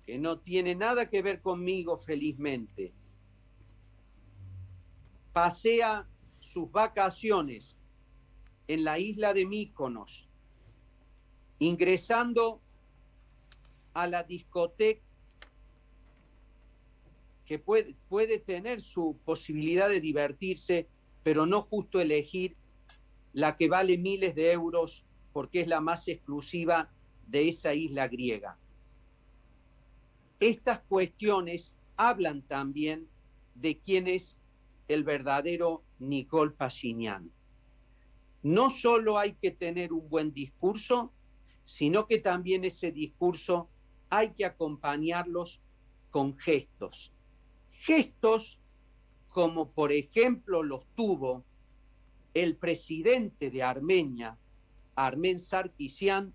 que no tiene nada que ver conmigo felizmente, pasea sus vacaciones en la isla de Mykonos, ingresando a la discoteca que puede tener su posibilidad de divertirse, pero no justo elegir la que vale miles de euros porque es la más exclusiva de esa isla griega. Estas cuestiones hablan también de quién es el verdadero Nicole Paginian. No solo hay que tener un buen discurso, sino que también ese discurso hay que acompañarlos con gestos. Gestos como por ejemplo los tuvo el presidente de Armenia, Armen Sarkisian,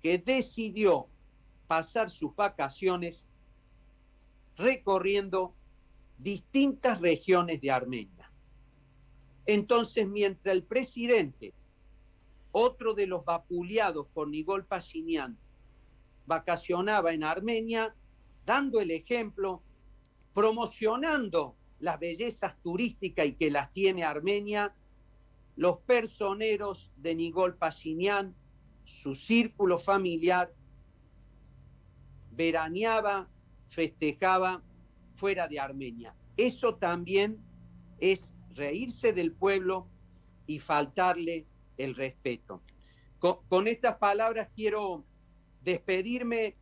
que decidió pasar sus vacaciones recorriendo distintas regiones de Armenia. Entonces, mientras el presidente, otro de los vapuleados por Nikol Pashinyan, vacacionaba en Armenia, dando el ejemplo, promocionando las bellezas turísticas y que las tiene Armenia, los personeros de Nikol Pashinyan, su círculo familiar, veraneaba, festejaba fuera de Armenia. Eso también es reírse del pueblo y faltarle el respeto. Con estas palabras quiero despedirme.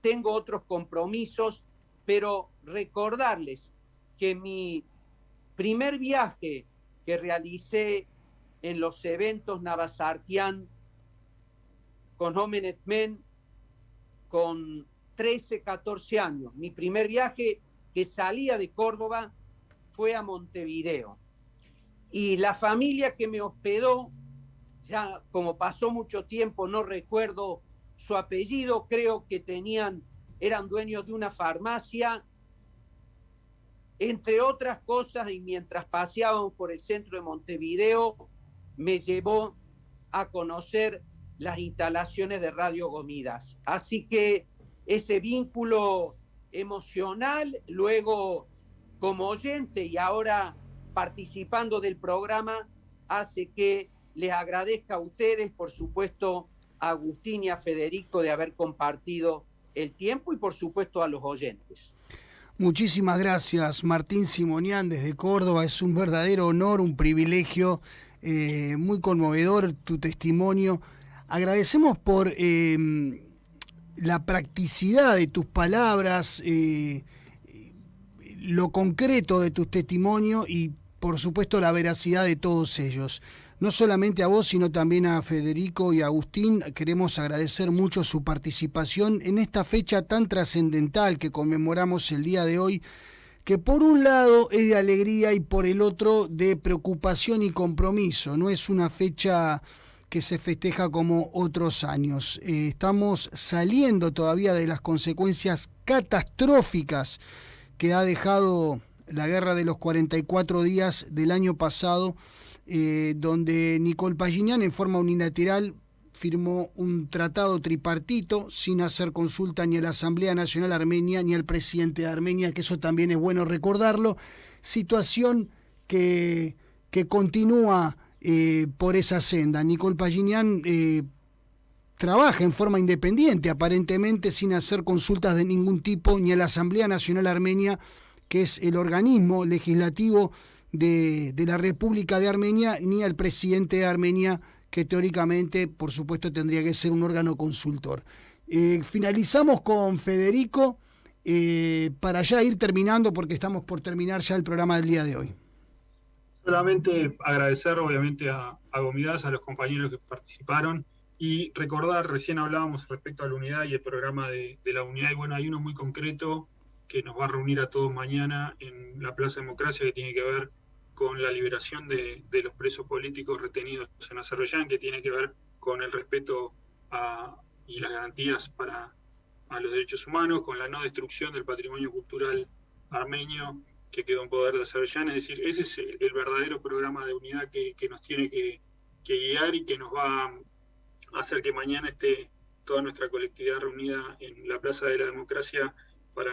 Tengo otros compromisos, pero recordarles que mi primer viaje que realicé en los eventos Navasartian con Homenet Men con 13, 14 años. Mi primer viaje que salía de Córdoba fue a Montevideo. Y la familia que me hospedó, ya como pasó mucho tiempo, no recuerdo su apellido, creo que eran dueños de una farmacia, entre otras cosas, y mientras paseábamos por el centro de Montevideo, me llevó a conocer las instalaciones de Radio Gomidas. Así que ese vínculo emocional, luego como oyente y ahora participando del programa, hace que les agradezca a ustedes, por supuesto a Agustín y a Federico, de haber compartido el tiempo, y por supuesto a los oyentes. Muchísimas gracias, Martín Simonian, desde Córdoba. Es un verdadero honor, un privilegio, muy conmovedor tu testimonio. Agradecemos por la practicidad de tus palabras, lo concreto de tu testimonio y, por supuesto, la veracidad de todos ellos. No solamente a vos, sino también a Federico y a Agustín. Queremos agradecer mucho su participación en esta fecha tan trascendental que conmemoramos el día de hoy, que por un lado es de alegría y por el otro de preocupación y compromiso. No es una fecha que se festeja como otros años. Estamos saliendo todavía de las consecuencias catastróficas que ha dejado la guerra de los 44 días del año pasado, donde Nikol Pashinyan en forma unilateral firmó un tratado tripartito sin hacer consulta ni a la Asamblea Nacional Armenia ni al presidente de Armenia, que eso también es bueno recordarlo. Situación que continúa por esa senda. Nikol Pashinyan trabaja en forma independiente, aparentemente sin hacer consultas de ningún tipo ni a la Asamblea Nacional Armenia, que es el organismo legislativo de la República de Armenia, ni al presidente de Armenia, que teóricamente, por supuesto, tendría que ser un órgano consultor. Finalizamos con Federico para ya ir terminando, porque estamos por terminar ya el programa del día de hoy. Solamente agradecer, obviamente, a Gomidas, a los compañeros que participaron, y recordar, recién hablábamos respecto a la unidad y el programa de la unidad, y bueno, hay uno muy concreto que nos va a reunir a todos mañana en la Plaza Democracia, que tiene que ver con la liberación de los presos políticos retenidos en Azerbaiyán, que tiene que ver con el respeto y las garantías a los derechos humanos, con la no destrucción del patrimonio cultural armenio que quedó en poder de Azerbaiyán. Es decir, ese es el verdadero programa de unidad que nos tiene que guiar y que nos va a hacer que mañana esté toda nuestra colectividad reunida en la Plaza de la Democracia para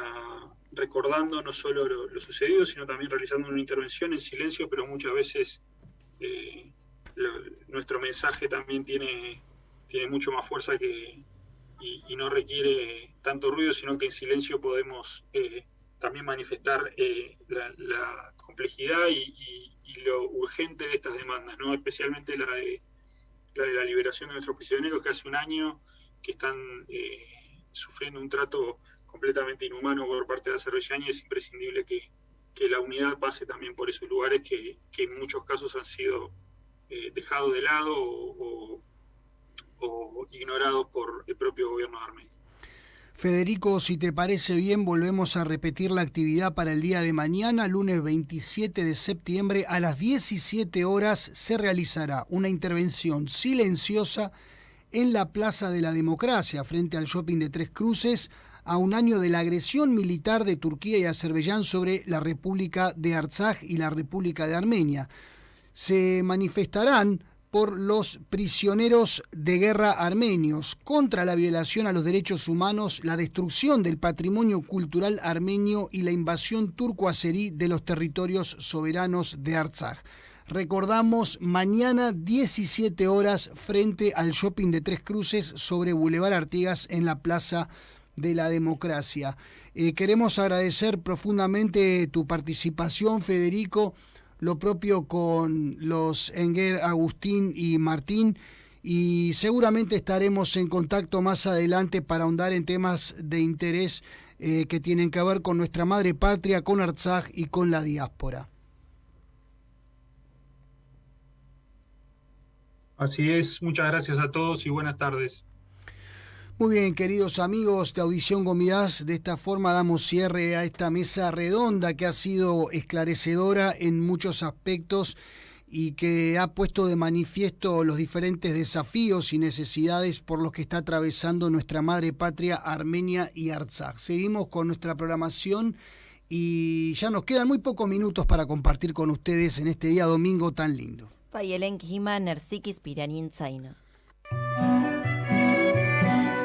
recordando no solo lo sucedido, sino también realizando una intervención en silencio, pero muchas veces nuestro mensaje también tiene mucho más fuerza y no requiere tanto ruido, sino que en silencio podemos también manifestar la complejidad y lo urgente de estas demandas, ¿no? Especialmente la de la liberación de nuestros prisioneros, que hace un año que están sufriendo un trato completamente inhumano por parte de Azerbaiyán, y es imprescindible que la unidad pase también por esos lugares que en muchos casos han sido dejados de lado o ignorados por el propio gobierno de Armenia. Federico, si te parece bien, volvemos a repetir la actividad para el día de mañana, lunes 27 de septiembre, a las 17 horas se realizará una intervención silenciosa en la Plaza de la Democracia, frente al shopping de Tres Cruces, a un año de la agresión militar de Turquía y Azerbaiyán sobre la República de Artsaj y la República de Armenia. Se manifestarán por los prisioneros de guerra armenios, contra la violación a los derechos humanos, la destrucción del patrimonio cultural armenio y la invasión turco-azerí de los territorios soberanos de Artsaj. Recordamos, mañana 17 horas frente al shopping de Tres Cruces sobre Boulevard Artigas en la Plaza de la Democracia. Queremos agradecer profundamente tu participación, Federico, lo propio con los Enguer, Agustín y Martín, y seguramente estaremos en contacto más adelante para ahondar en temas de interés que tienen que ver con nuestra madre patria, con Artsaj y con la diáspora. Así es, muchas gracias a todos y buenas tardes. Muy bien, queridos amigos de Audición Gomidas, de esta forma damos cierre a esta mesa redonda que ha sido esclarecedora en muchos aspectos y que ha puesto de manifiesto los diferentes desafíos y necesidades por los que está atravesando nuestra madre patria Armenia y Artsaj. Seguimos con nuestra programación y ya nos quedan muy pocos minutos para compartir con ustedes en este día domingo tan lindo. Payelen Kima Nersikis Piranin Zaina.